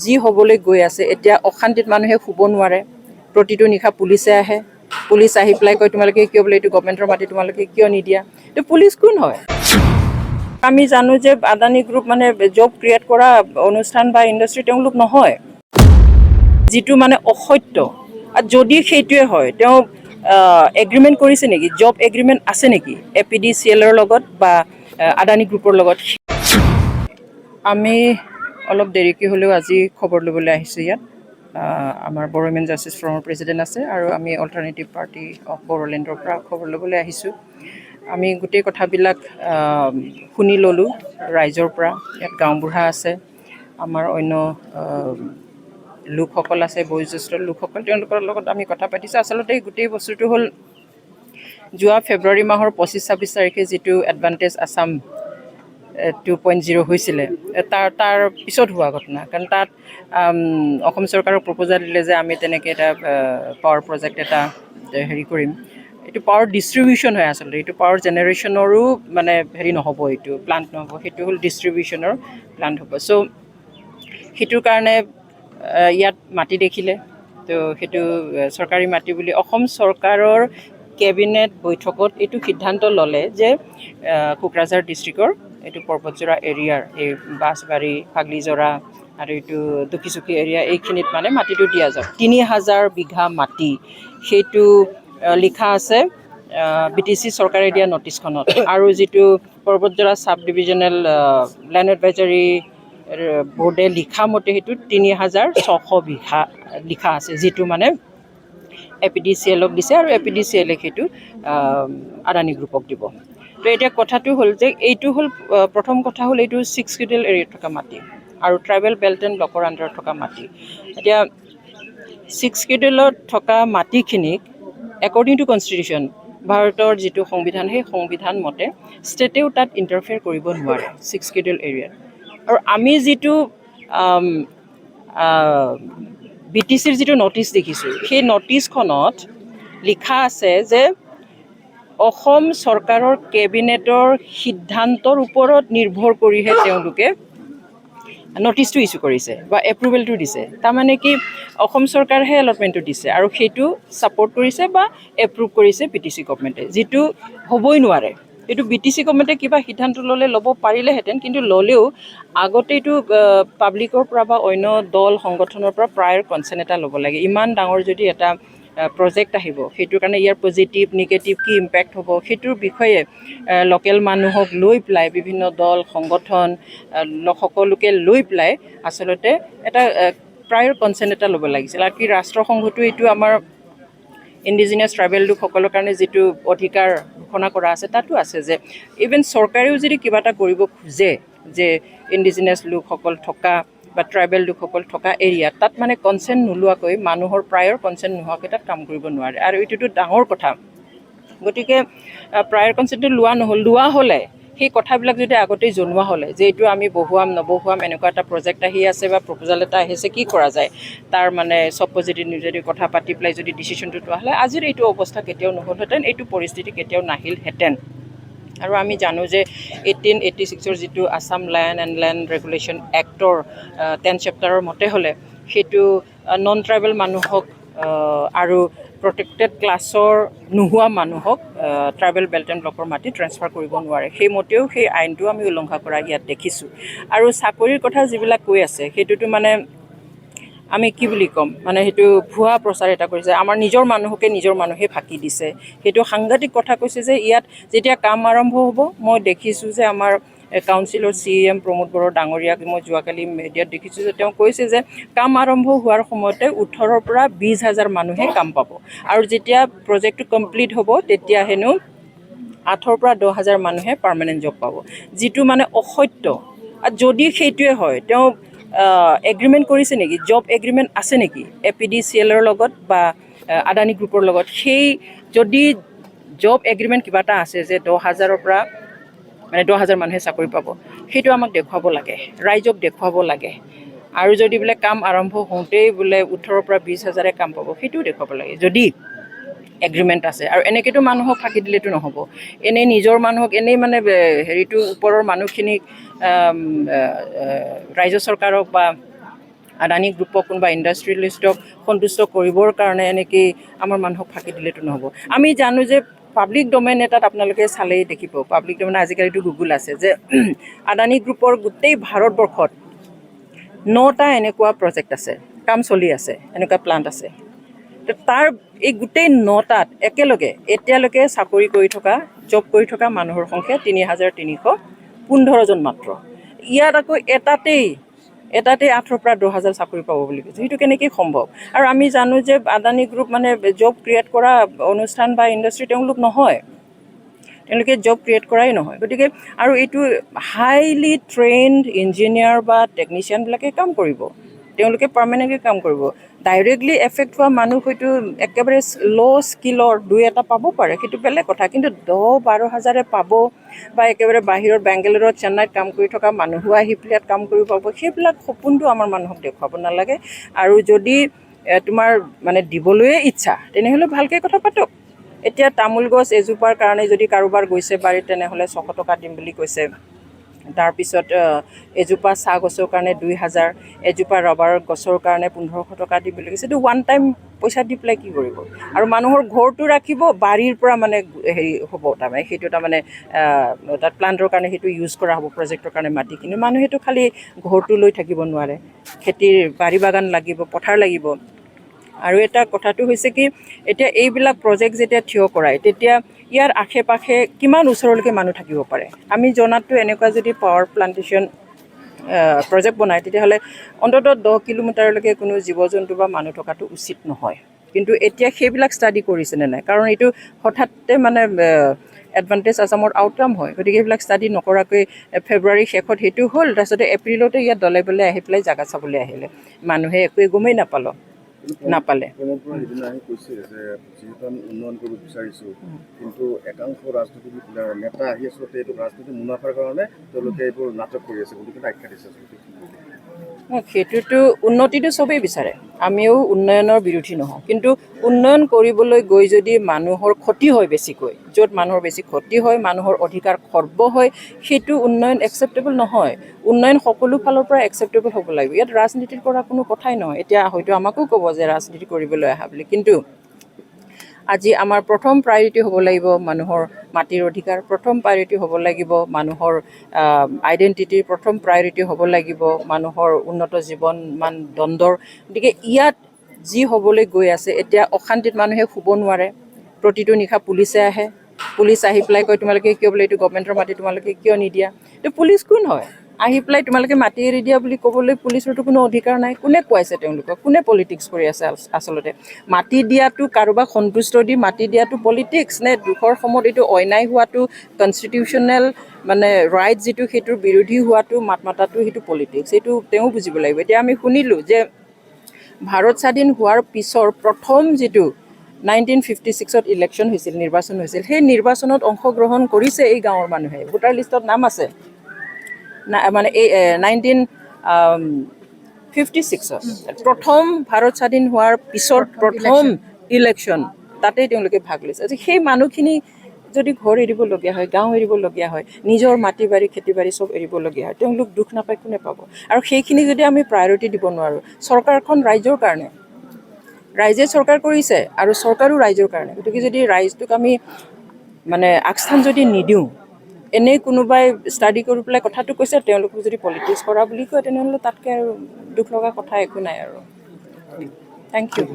যি হ'বলৈ গৈ আছে এতিয়া অশান্তিত মানুহে শুব নোৱাৰে প্ৰতিটো নিশা পুলিচে আহে পুলিচ আহি পেলাই কয় তোমালোকে কিয় বোলে এইটো গভৰ্ণমেণ্টৰ মাটি তোমালোকে কিয় নিদিয়া তো পুলিচ কোন হয় আমি জানো যে আদানী গ্ৰুপ মানে জব ক্ৰিয়েট কৰা অনুষ্ঠান বা ইণ্ডাষ্ট্ৰি তেওঁলোক নহয় যিটো মানে অসত্য আৰু যদি সেইটোৱে হয় তেওঁ এগ্ৰিমেণ্ট কৰিছে নেকি জব এগ্ৰিমেণ্ট আছে নেকি APDCLৰ লগত বা আদানী গ্ৰুপৰ লগত আমি অলপ দেৰিকৈ হ'লেও আজি খবৰ ল'বলৈ আহিছোঁ ইয়াত আমাৰ বড়োমেন জাষ্টিছ ফ্ৰমৰ প্ৰেছিডেণ্ট আছে আৰু আমি অল্টাৰনেটিভ পাৰ্টি অফ বড়োলেণ্ডৰ পৰা খবৰ ল'বলৈ আহিছোঁ আমি গোটেই কথাবিলাক শুনি ল'লোঁ ৰাইজৰ পৰা ইয়াত গাঁওবুঢ়া আছে আমাৰ অন্য লোকসকল আছে বয়োজ্যেষ্ঠ লোকসকল তেওঁলোকৰ লগত আমি কথা পাতিছোঁ আচলতে গোটেই বস্তুটো হ'ল যোৱা ফেব্ৰুৱাৰী মাহৰ 25-26 তাৰিখে যিটো এডভান্টেজ আছাম 2.0 হৈছিলে তাৰ পিছত হোৱা ঘটনা কাৰণ তাত অসম চৰকাৰক প্ৰপ'জাল দিলে যে আমি তেনেকৈ এটা পাৱাৰ প্ৰজেক্ট এটা হেৰি কৰিম এইটো পাৱাৰ ডিষ্ট্ৰিবিউশ্যন হয় আচলতে এইটো পাৱাৰ জেনেৰেশ্যনৰো মানে হেৰি নহ'ব এইটো প্লান্ট নহ'ব সেইটো হ'ল ডিষ্ট্ৰিবিউশ্যনৰ প্লান্ট হ'ব চ' সেইটোৰ কাৰণে ইয়াত মাটি দেখিলে তো সেইটো চৰকাৰী মাটি বুলি অসম চৰকাৰৰ কেবিনেট বৈঠকত এইটো সিদ্ধান্ত ল'লে যে কোকৰাঝাৰ ডিষ্ট্ৰিক্টৰ এইটো পৰ্বতজোৰা এৰিয়াৰ এই বাঁশবাৰী ফাগলিজৰা আৰু এইটো দুকিচুকী এৰিয়া এইখিনিত মানে মাটিটো দিয়া যাওক 3000 বিঘা মাটি সেইটো লিখা আছে BTC চৰকাৰে দিয়া নটিছখনত আৰু যিটো পৰ্বতজোৰা চাব ডিভিজনেল লেণ্ড এডভাইজৰী বোৰ্ডে লিখা মতে সেইটো 3600 বিঘা লিখা আছে যিটো মানে APDCLক দিছে আৰু APDCLে সেইটো আদানী গ্ৰুপক দিব তো এতিয়া কথাটো হ'ল যে এইটো হ'ল প্ৰথম কথা হ'ল এইটো 6 শিডিউল এৰিয়াত থকা মাটি আৰু ট্ৰাইবেল বেল্ট এণ্ড ব্লকৰ আণ্ডাৰত থকা মাটি এতিয়া 6 শিডিউলত থকা মাটিখিনিক একৰ্ডিং টু কনষ্টিটিউশ্যন ভাৰতৰ যিটো সংবিধান সেই সংবিধান মতে ষ্টেটেও তাত ইণ্টাৰফেয়াৰ কৰিব নোৱাৰে 6 শিডিউল এৰিয়াত আৰু আমি যিটো BTCৰ যিটো নটিচ দেখিছোঁ সেই নটিচখনত লিখা আছে যে অসম চৰকাৰৰ কেবিনেটৰ সিদ্ধান্তৰ ওপৰত নিৰ্ভৰ কৰিহে তেওঁলোকে নটিচটো ইছ্যু কৰিছে বা এপ্ৰুভেলটো দিছে তাৰমানে কি অসম চৰকাৰহে এলটমেণ্টটো দিছে আৰু সেইটো ছাপৰ্ট কৰিছে বা এপ্ৰুভ কৰিছে BTC গভৰ্ণমেণ্টে যিটো হ'বই নোৱাৰে এইটো BTC গভৰ্ণমেণ্টে কিবা সিদ্ধান্ত ল'ব পাৰিলেহেঁতেন কিন্তু ল'লেও আগতে এইটো পাব্লিকৰ পৰা বা অন্য দল সংগঠনৰ পৰা প্ৰায়ৰ কনচেণ্ট এটা ল'ব লাগে ইমান ডাঙৰ যদি এটা প্ৰজেক্ট আহিব সেইটোৰ কাৰণে ইয়াৰ পজিটিভ নিগেটিভ কি ইম্পেক্ট হ'ব সেইটোৰ বিষয়ে লোকেল মানুহক লৈ পেলাই বিভিন্ন দল সংগঠন সকলোকে লৈ পেলাই আচলতে এটা প্ৰায়ৰ কনচেণ্ট এটা ল'ব লাগিছিল আৰু কি ৰাষ্ট্ৰসংঘটো এইটো আমাৰ ইণ্ডিজিনিয়াছ ট্ৰাইবেল লোকসকলৰ কাৰণে যিটো অধিকাৰ ঘোষণা কৰা আছে তাতো আছে যে ইভেন চৰকাৰেও যদি কিবা এটা কৰিব খোজে যে ইণ্ডিজিনিয়াছ লোকসকল থকা বা ট্ৰাইবেল লোকসকল থকা এৰিয়াত তাত মানে কনচেণ্ট নোলোৱাকৈ মানুহৰ প্ৰায়ৰ কনচেণ্ট নোহোৱাকৈ তাত কাম কৰিব নোৱাৰে আৰু এইটোতো ডাঙৰ কথা গতিকে প্ৰায়ৰ কনচেণ্টটো লোৱা হ'লে সেই কথাবিলাক যদি আগতেই জনোৱা হ'লে যে এইটো আমি বহুৱাম নবহুৱাম এনেকুৱা এটা প্ৰজেক্ট আহি আছে বা প্ৰপ'জাল এটা আহিছে কি কৰা যায় তাৰ মানে চব পজিটিভ যদি কথা পাতি পেলাই যদি ডিচিশ্যনটো লোৱা হ'লে আজিৰ এইটো অৱস্থা কেতিয়াও নহ'লহেঁতেন এইটো পৰিস্থিতি কেতিয়াও নাহিলহেঁতেন আৰু আমি জানো যে 1886ৰ যিটো Assam land and land regulation actor 10 চেপ্টাৰৰ মতে হ'লে সেইটো নন ট্ৰাইবেল মানুহক আৰু প্ৰটেক্টেড ক্লাছৰ নোহোৱা মানুহক ট্ৰাইবেল বেল্ট এণ্ড ব্লকৰ মাটি ট্ৰেন্সফাৰ কৰিব নোৱাৰে সেইমতেও সেই আইনটো আমি উলংঘা কৰা ইয়াত দেখিছোঁ আৰু চাকৰিৰ কথা যিবিলাক কৈ আছে সেইটোতো মানে আমি কি বুলি ক'ম মানে সেইটো ভুৱা প্ৰচাৰ এটা কৰিছে আমাৰ নিজৰ মানুহে ফাঁকি দিছে সেইটো সাংঘাতিক কথা কৈছে যে ইয়াত যেতিয়া কাম আৰম্ভ হ'ব মই দেখিছোঁ যে আমাৰ কাউন্সিলৰ CM প্ৰমোদ বড়ো ডাঙৰীয়াক মই যোৱাকালি মিডিয়াত দেখিছোঁ যে তেওঁ কৈছে যে কাম আৰম্ভ হোৱাৰ সময়তে 18,000 পৰা 20,000 মানুহে কাম পাব আৰু যেতিয়া প্ৰজেক্টটো কমপ্লিট হ'ব তেতিয়া হেনো 8,000 পৰা 10,000 মানুহে পাৰ্মানেণ্ট জব পাব যিটো মানে অসত্য আৰু যদি সেইটোৱে হয় তেওঁ এগ্ৰিমেণ্ট কৰিছে নেকি জব এগ্ৰিমেণ্ট আছে নেকি APDCLৰ লগত বা আদানী গ্ৰুপৰ লগত সেই যদি জব এগ্ৰিমেণ্ট কিবা এটা আছে যে 10,000ৰ পৰা মানে 10,000 মানুহে চাকৰি পাব সেইটো আমাক দেখুৱাব লাগে ৰাইজক দেখুৱাব লাগে আৰু যদি বোলে কাম আৰম্ভ হওঁতেই বোলে 18,000 পৰা 20,000 কাম পাব সেইটোও দেখুৱাব লাগে যদি এগ্ৰিমেণ্ট আছে আৰু এনেকৈতো মানুহক ফাঁকি দিলেতো নহ'ব এনেই নিজৰ মানুহক এনেই মানে হেৰিটো ওপৰৰ মানুহখিনিক ৰাজ্য চৰকাৰক বা আদানী গ্ৰুপক কোনোবা ইণ্ডাষ্ট্ৰিয়েলিষ্টক সন্তুষ্ট কৰিবৰ কাৰণে এনেকৈ আমাৰ মানুহক ফাঁকি দিলেতো নহ'ব। আমি জানো যে পাব্লিক ডমেইন এটাত আপোনালোকে চালেই দেখিব, পাব্লিক ডমেইন আজিকালিতো গুগল আছে, যে আদানী গ্ৰুপৰ গোটেই ভাৰতবৰ্ষত 9টা এনেকুৱা প্ৰজেক্ট আছে, কাম চলি আছে, এনেকুৱা প্লাণ্ট আছে। তাৰ এই গোটেই 9টাত একেলগে এতিয়ালৈকে চাকৰি কৰি থকা, জব কৰি থকা মানুহৰ সংখ্যা 3,315জন মাত্ৰ। ইয়াত আকৌ এটাতেই 8ৰ পৰা 10,000 চাকৰি পাব বুলি কৈছে। সেইটো কেনেকৈ সম্ভৱ? আৰু আমি জানো যে আদানী গ্ৰুপ মানে জব ক্ৰিয়েট কৰা অনুষ্ঠান বা ইণ্ডাষ্ট্ৰি তেওঁলোক নহয়, তেওঁলোকে জব ক্ৰিয়েট কৰাই নহয়। গতিকে আৰু এইটো হাইলি ট্ৰেইনড ইঞ্জিনিয়াৰ বা টেকনিচিয়ানবিলাকে কাম কৰিব, তেওঁলোকে পাৰ্মানেণ্টলি কাম কৰিব। ডাইৰেক্টলি এফেক্ট হোৱা মানুহ হয়তো একেবাৰে ল' স্কিলৰ 2-এটা পাব পাৰে, সেইটো বেলেগ কথা। কিন্তু 10-12 হাজাৰে পাব, বা একেবাৰে বাহিৰৰ বেংগালুৰুত চেন্নাইত কাম কৰি থকা মানুহো আহি পেলাই কাম কৰিব পাব, সেইবিলাক সপোনটো আমাৰ মানুহক দেখুৱাব নালাগে। আৰু যদি তোমাৰ মানে দিবলৈয়ে ইচ্ছা, তেনেহ'লে ভালকৈ কথা পাতক। এতিয়া তামোল গছ এজোপাৰ কাৰণে যদি কাৰোবাৰ গৈছে বাৰীত, তেনেহ'লে 600 টকা দিম বুলি কৈছে। তাৰপিছত এজোপা চাহ গছৰ কাৰণে 2,000, এজোপা ৰবাৰ গছৰ কাৰণে 1,500 টকা দিম বুলি কৈছে। এইটো ওৱান টাইম পইচা দি পেলাই কি কৰিব? আৰু মানুহৰ ঘৰটো ৰাখিব, বাৰীৰ পৰা মানে হেৰি হ'ব, তাৰমানে সেইটো তাৰমানে তাত প্লাণ্টৰ কাৰণে সেইটো ইউজ কৰা হ'ব, প্ৰজেক্টৰ কাৰণে মাটি। কিন্তু মানুহেতো খালি ঘৰটো লৈ থাকিব নোৱাৰে, খেতিৰ বাৰী বাগান লাগিব, পথাৰ লাগিব। আৰু এটা কথাটো হৈছে কি, এতিয়া এইবিলাক প্ৰজেক্ট যেতিয়া থিয় কৰায়, তেতিয়া ইয়াৰ আশে পাশে কিমান ওচৰলৈকে মানুহ থাকিব পাৰে? আমি জনাততো এনেকুৱা যদি পাৱাৰ প্লান্টেশ্যন প্ৰজেক্ট বনায়, তেতিয়াহ'লে অন্ততঃ 10 কিলোমিটাৰলৈকে কোনো জীৱ জন্তু বা মানুহ থকাটো উচিত নহয়। কিন্তু এতিয়া সেইবিলাক ষ্টাডি কৰিছেনে নাই? কাৰণ এইটো হঠাতে মানে এডভান্টেজ আছামৰ আউটকাম হয়। গতিকে সেইবিলাক ষ্টাডি নকৰাকৈ ফেব্ৰুৱাৰী শেষত সেইটো হ'ল, তাৰপিছতে এপ্ৰিলতে ইয়াত দলে বলে আহি পেলাই জাগা চাবলৈ আহিলে, মানুহে একোৱে গমেই নাপালে। সিদিনা আহি কৈছে যে যিহেতু আমি উন্নয়ন কৰিব বিচাৰিছোঁ, কিন্তু একাংশ ৰাজনৈতিক নেতা আহি আচলতে এইটো ৰাজনৈতিক মুনাফাৰ কাৰণে তেওঁলোকে এইবোৰ নাটক কৰি আছে বুলি কিন্তু আখ্যা দিছে। সেইটোতো উন্নতিটো চবেই বিচাৰে, আমিও উন্নয়নৰ বিৰোধী নহয়। কিন্তু উন্নয়ন কৰিবলৈ গৈ যদি মানুহৰ ক্ষতি হয় বেছিকৈ, য'ত মানুহৰ বেছি ক্ষতি হয়, মানুহৰ অধিকাৰ খৰ্ব হয়, সেইটো উন্নয়ন একচেপ্টেবল নহয়। উন্নয়ন সকলো ফালৰ পৰা একচেপ্টেবল হ'ব লাগিব। ইয়াত ৰাজনীতিৰ কৰা কোনো কথাই নহয়। এতিয়া হয়তো আমাকো ক'ব যে ৰাজনীতি কৰিবলৈ আহা বুলি, কিন্তু আজি আমাৰ প্ৰথম প্ৰায়ৰিটি হ'ব লাগিব মানুহৰ মাটিৰ অধিকাৰ, প্ৰথম প্ৰায়ৰিটি হ'ব লাগিব মানুহৰ আইডেণ্টিটিৰ, প্ৰথম প্ৰায়ৰিটি হ'ব লাগিব মানুহৰ উন্নত জীৱন মানদণ্ডৰ। গতিকে ইয়াত যি হ'বলৈ গৈ আছে, এতিয়া অশান্তিত মানুহে শুব নোৱাৰে, প্ৰতিটো নিশা পুলিচে আহে, পুলিচ আহি পেলাই কয় তোমালোকে কিয় বোলে এইটো গভৰ্ণমেণ্টৰ মাটি তোমালোকে কিয় নিদিয়া? এইটো পুলিচ কোন হয়? আহি পেলাই তোমালোকে মাটি এৰি দিয়া বুলি ক'বলৈ পুলিচৰতো কোনো অধিকাৰ নাই। কোনে কোৱাইছে তেওঁলোকক? কোনে পলিটিক্স কৰি আছে? আচলতে মাটি দিয়াটো, কাৰোবাক সন্তুষ্ট দি মাটি দিয়াটো পলিটিক্স নে? দুখৰ সময়ত এইটো অন্যায় হোৱাটো, কনষ্টিটিউশ্যনেল মানে ৰাইট যিটো, সেইটোৰ বিৰোধী হোৱাটো, মাত মাতাটো, সেইটো পলিটিক্স। এইটো তেওঁ বুজিব লাগিব। এতিয়া আমি শুনিলোঁ যে ভাৰত স্বাধীন হোৱাৰ পিছৰ প্ৰথম যিটো 1956ত ইলেকশ্যন হৈছিল, নিৰ্বাচন হৈছিল, সেই নিৰ্বাচনত অংশগ্ৰহণ কৰিছে এই গাঁৱৰ মানুহে, ভোটাৰ লিষ্টত নাম আছে। মানে এই 1956ত প্ৰথম ভাৰত স্বাধীন হোৱাৰ পিছৰ প্ৰথম ইলেকশ্যন, তাতেই তেওঁলোকে ভাগ লৈছে। সেই মানুহখিনি যদি ঘৰ এৰিবলগীয়া হয়, গাঁও এৰিবলগীয়া হয়, নিজৰ মাটি বাৰী খেতি বাৰী চব এৰিবলগীয়া হয়, তেওঁলোক দুখ নাপায় কোনে পাব? আৰু সেইখিনি যদি আমি প্ৰায়ৰিটি দিব নোৱাৰোঁ, চৰকাৰখন ৰাইজৰ কাৰণে, ৰাইজে চৰকাৰ কৰিছে আৰু চৰকাৰো ৰাইজৰ কাৰণে। গতিকে যদি ৰাইজটোক আমি মানে আগস্থান যদি নিদিওঁ, এনেই কোনোবাই ষ্টাডি কৰি পেলাই কথাটো কৈছে, তেওঁলোকক যদি পলিটিক্স কৰা বুলি কয়, তেনেহ'লে তাতকৈ আৰু দুখ লগা কথা একো নাই আৰু। Thank U.